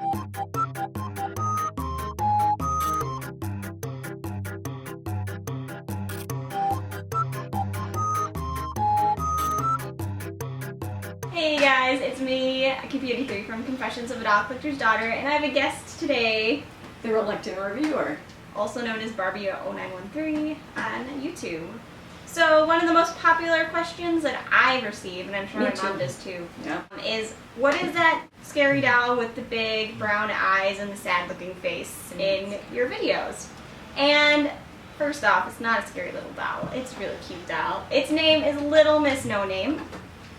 Hey guys, it's me, Cameo from Confessions of a Doll Collector's Daughter, and I have a guest today, the Reluctant Reviewer, also known as Barbee0913 on YouTube. So one of the most popular questions that I receive, and I'm sure my mom does too, is what is that scary doll with the big brown eyes and the sad looking face in your videos? And first off, it's not a scary little doll. It's a really cute doll. Its name is Little Miss No Name.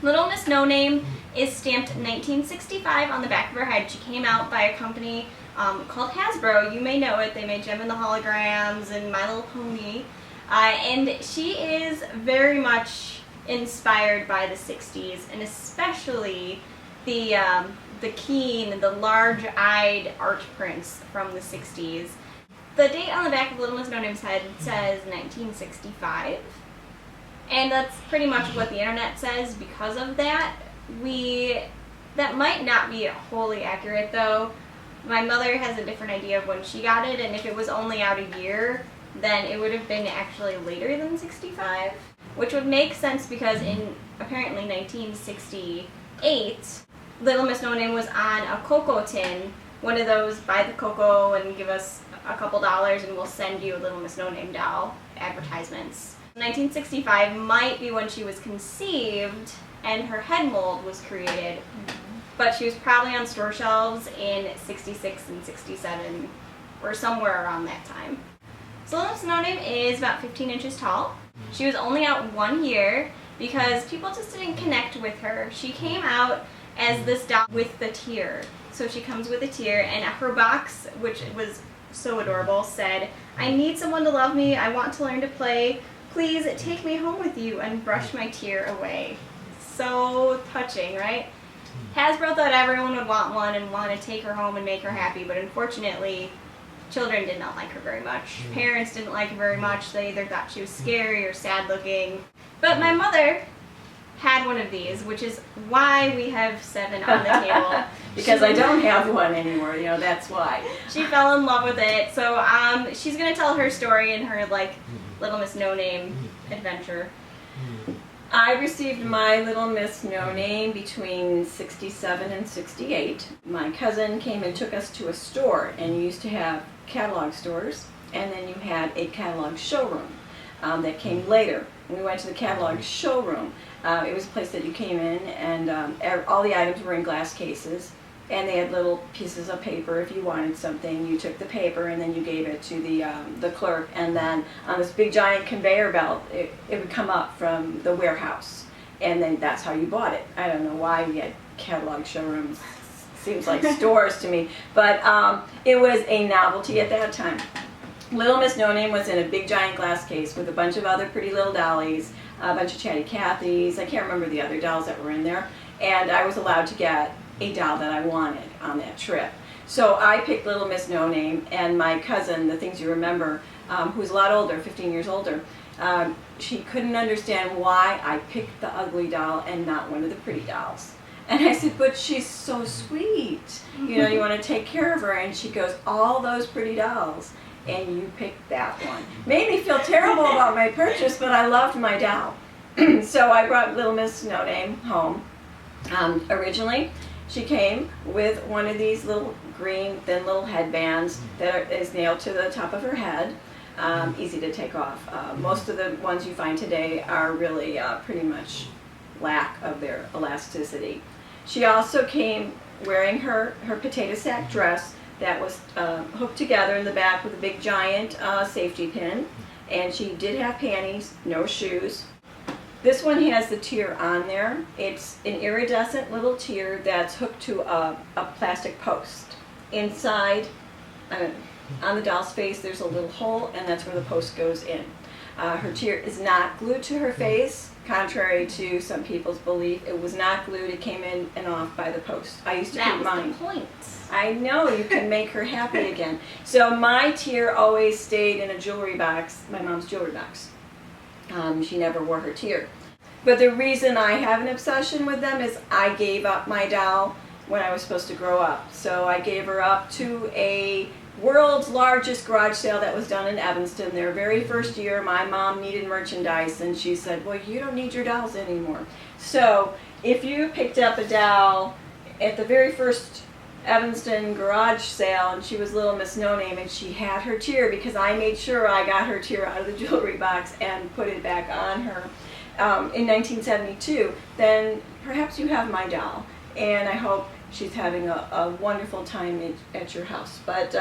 Little Miss No Name is stamped 1965 on the back of her head. She came out by a company called Hasbro. You may know it. They made Jem and the Holograms and My Little Pony. And she is very much inspired by the 60s, and especially the keen, the large-eyed art prints from the 60s. The date on the back of Little Miss No Name's head says 1965. And that's pretty much what the internet says. Because of that, that might not be wholly accurate though. My mother has a different idea of when she got it, and if it was only out a year, then it would have been actually later than 65, which would make sense because in apparently 1968, Little Miss No Name was on a cocoa tin, one of those buy the cocoa and give us a couple dollars and we'll send you a Little Miss No Name doll advertisements. 1965 might be when she was conceived and her head mold was created, but she was probably on store shelves in 66 and 67 or somewhere around that time. So Little Miss No Name is about 15 inches tall. She was only out 1 year because people just didn't connect with her. She came out as this doll with the tear. So she comes with a tear, and her box, which was so adorable, said, "I need someone to love me, I want to learn to play. Please take me home with you and brush my tear away." So touching, right? Hasbro thought everyone would want one and want to take her home and make her happy, but unfortunately, children did not like her very much. Parents didn't like her very much. They either thought she was scary or sad looking. But my mother had one of these, which is why we have 7 on the table. Because I don't have one anymore, that's why. She fell in love with it. So she's going to tell her story in her Little Miss No Name adventure. I received my Little Miss No Name between 67 and 68. My cousin came and took us to a store, and you used to have catalog stores, and then you had a catalog showroom that came later. We went to the catalog showroom. It was a place that you came in, and all the items were in glass cases, and they had little pieces of paper. If you wanted something, you took the paper and then you gave it to the clerk, and then on this big giant conveyor belt, it would come up from the warehouse, and then that's how you bought it. I don't know why we had catalog showrooms. Seems like stores to me, but it was a novelty at that time. Little Miss No Name was in a big giant glass case with a bunch of other pretty little dollies, a bunch of Chatty Cathys. I can't remember the other dolls that were in there, and I was allowed to get a doll that I wanted on that trip. So I picked Little Miss No Name, and my cousin, the things you remember, who's a lot older, 15 years older, she couldn't understand why I picked the ugly doll and not one of the pretty dolls. And I said, "But she's so sweet. You want to take care of her." And she goes, "All those pretty dolls, and you picked that one." Made me feel terrible about my purchase, but I loved my doll. So I brought Little Miss No Name home. Originally, she came with one of these little green, thin little headbands that is nailed to the top of her head. Easy to take off. Most of the ones you find today are really pretty much lack of their elasticity. She also came wearing her potato sack dress that was hooked together in the back with a big giant safety pin, and she did have panties, no shoes. This one has the tear on there. It's an iridescent little tear that's hooked to a plastic post. Inside, on the doll's face, there's a little hole, and that's where the post goes in. Her tear is not glued to her face, contrary to some people's belief. It was not glued. It came in and off by the post. I used to keep mine. That was the point. I know, you can make her happy again. So my tear always stayed in a jewelry box, my mom's jewelry box. She never wore her tear. But the reason I have an obsession with them is I gave up my doll when I was supposed to grow up. So I gave her up to a world's largest garage sale that was done in Evanston. Their very first year, my mom needed merchandise, and she said, well, you don't need your dolls anymore. So if you picked up a doll at the very first Evanston garage sale, and she was Little Miss No Name, and she had her tier, because I made sure I got her tier out of the jewelry box and put it back on her in 1972, then perhaps you have my doll, and I hope she's having a wonderful time at your house. But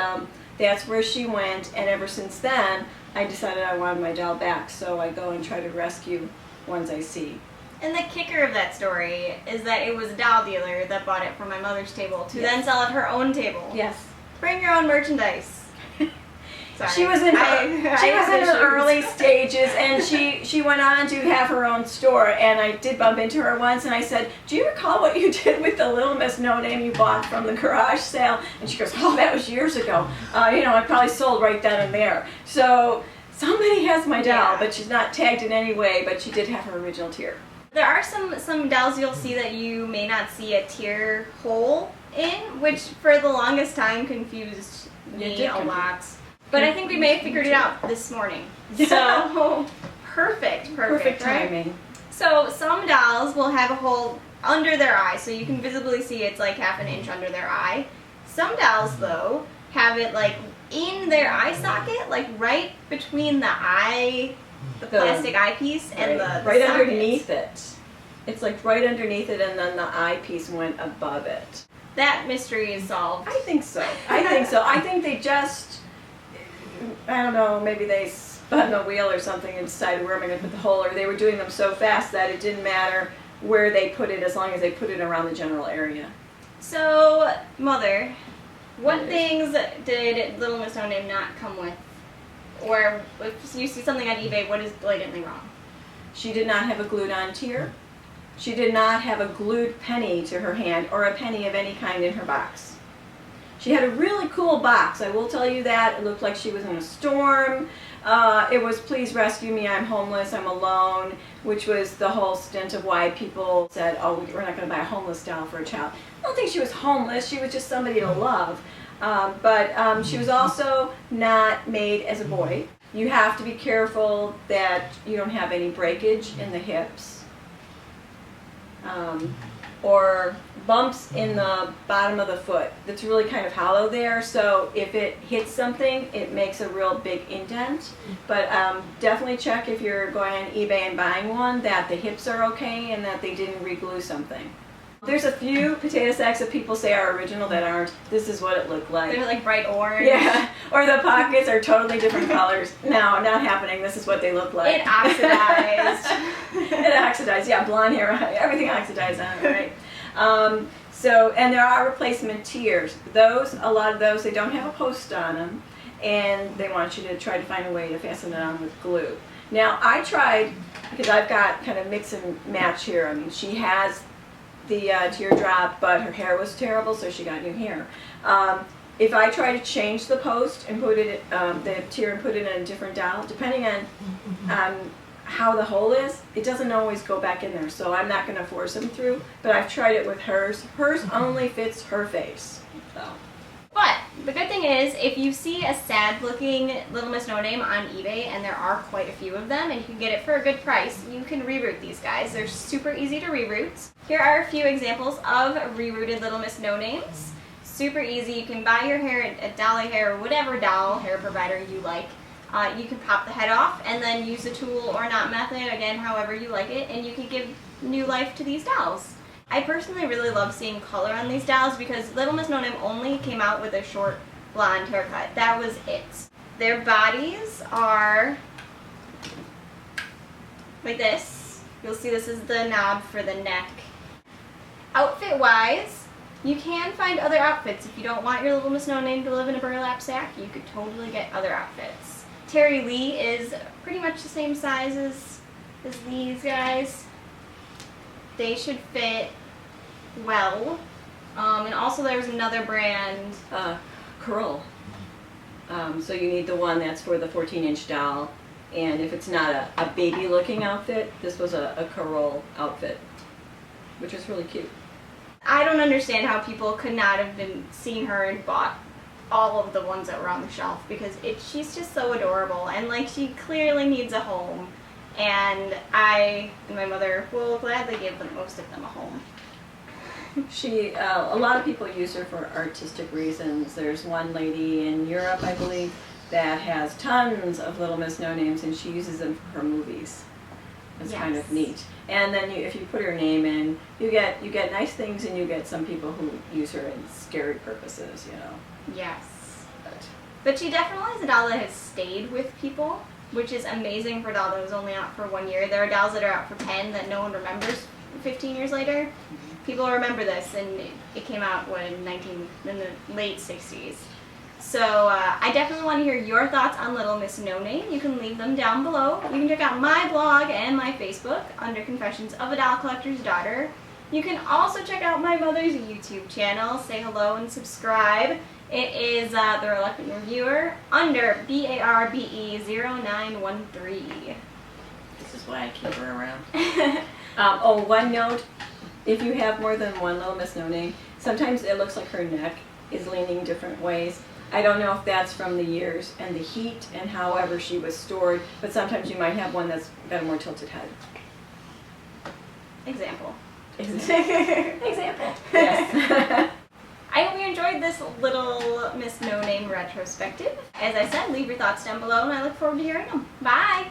that's where she went, and ever since then I decided I wanted my doll back, so I go and try to rescue ones I see. And the kicker of that story is that it was a doll dealer that bought it from my mother's table to then sell at her own table. Yes. Bring your own merchandise. Sorry. She was in her early stages, and she went on to have her own store, and I did bump into her once, and I said, do you recall what you did with the Little Miss No Name you bought from the garage sale? And she goes, oh, that was years ago. I probably sold right then and there. So somebody has my doll, but she's not tagged in any way, but she did have her original tier. There are some dolls you'll see that you may not see a tier hole in, which for the longest time confused me a lot. But I think we may have figured it out this morning. So, perfect, right? Timing. So, some dolls will have a hole under their eye, so you can visibly see it's like half an inch under their eye. Some dolls, though, have it like in their eye socket, like right between the eye, the plastic eyepiece, and the right socket. underneath it. It's like right underneath it, and then the eyepiece went above it. That mystery is solved. I think so. I think they just, I don't know, maybe they spun the wheel or something and decided where am I going to put the hole, or they were doing them so fast that it didn't matter where they put it as long as they put it around the general area. So, Mother, what things did Little Miss No Name not come with? Or if you see something on eBay, what is blatantly wrong? She did not have a glued on tier. She did not have a glued penny to her hand, or a penny of any kind in her box. She had a really cool box, I will tell you that. It looked like she was in a storm. It was please rescue me, I'm homeless, I'm alone, which was the whole stint of why people said, oh, we're not going to buy a homeless doll for a child. I don't think she was homeless, she was just somebody to love. But she was also not made as a boy. You have to be careful that you don't have any breakage in the hips. Or bumps in the bottom of the foot. That's really kind of hollow there, so if it hits something, it makes a real big indent. But definitely check if you're going on eBay and buying one that the hips are okay and that they didn't re-glue something. There's a few potato sacks that people say are original that aren't. This is what it looked like. They're like bright orange. Yeah, or the pockets are totally different colors. No, not happening. This is what they look like. It oxidized. It oxidized, yeah, blonde hair, everything oxidized on it, right? And there are replacement tiers. A lot of those, they don't have a post on them, and they want you to try to find a way to fasten it on with glue. Now, I tried, because I've got kind of mix and match here. I mean, she has the teardrop, but her hair was terrible, so she got new hair. If I try to change the post and put it, the tier, and put it in a different doll, depending on how the hole is, it doesn't always go back in there, so I'm not going to force them through, but I've tried it with hers. Hers only fits her face. So. But the good thing is, if you see a sad-looking Little Miss No Name on eBay, and there are quite a few of them, and you can get it for a good price, you can reroute these guys. They're super easy to reroute. Here are a few examples of rerouted Little Miss No Names. Super easy. You can buy your hair at Dolly Hair or whatever doll hair provider you like. You can pop the head off and then use a tool or knot method, again, however you like it, and you can give new life to these dolls. I personally really love seeing color on these dolls because Little Miss No Name only came out with a short blonde haircut. That was it. Their bodies are like this. You'll see this is the knob for the neck. Outfit-wise, you can find other outfits. If you don't want your Little Miss No Name to live in a burlap sack, you could totally get other outfits. Terry Lee is pretty much the same size as these guys. They should fit well. And also there's another brand. Curl. So you need the one that's for the 14-inch doll. And if it's not a baby-looking outfit, this was a Curl outfit, which is really cute. I don't understand how people could not have been seeing her and bought all of the ones that were on the shelf, because she's just so adorable, and like she clearly needs a home, and I and my mother will gladly give most of them a home. She, a lot of people use her for artistic reasons. There's one lady in Europe, I believe, that has tons of Little Miss No-Names, and she uses them for her movies. It's kind of neat. And then if you put her name in, you get nice things, and you get some people who use her in scary purposes, you know. Yes. But she definitely is a doll that has stayed with people, which is amazing for a doll that was only out for 1 year. There are dolls that are out for 10 that no one remembers 15 years later. People remember this, and it came out in the late 60s. So I definitely want to hear your thoughts on Little Miss No-Name. You can leave them down below. You can check out my blog and my Facebook under Confessions of a Doll Collector's Daughter. You can also check out my mother's YouTube channel. Say hello and subscribe. It is The Reluctant Reviewer under Barbee0913. This is why I keep her around. Oh, one note. If you have more than one Little Miss No-Name, sometimes it looks like her neck is leaning different ways. I don't know if that's from the years and the heat and however she was stored, but sometimes you might have one that's got a more tilted head. Example. Example. Yes. I hope you enjoyed this Little Miss No-Name retrospective. As I said, leave your thoughts down below, and I look forward to hearing them. Bye!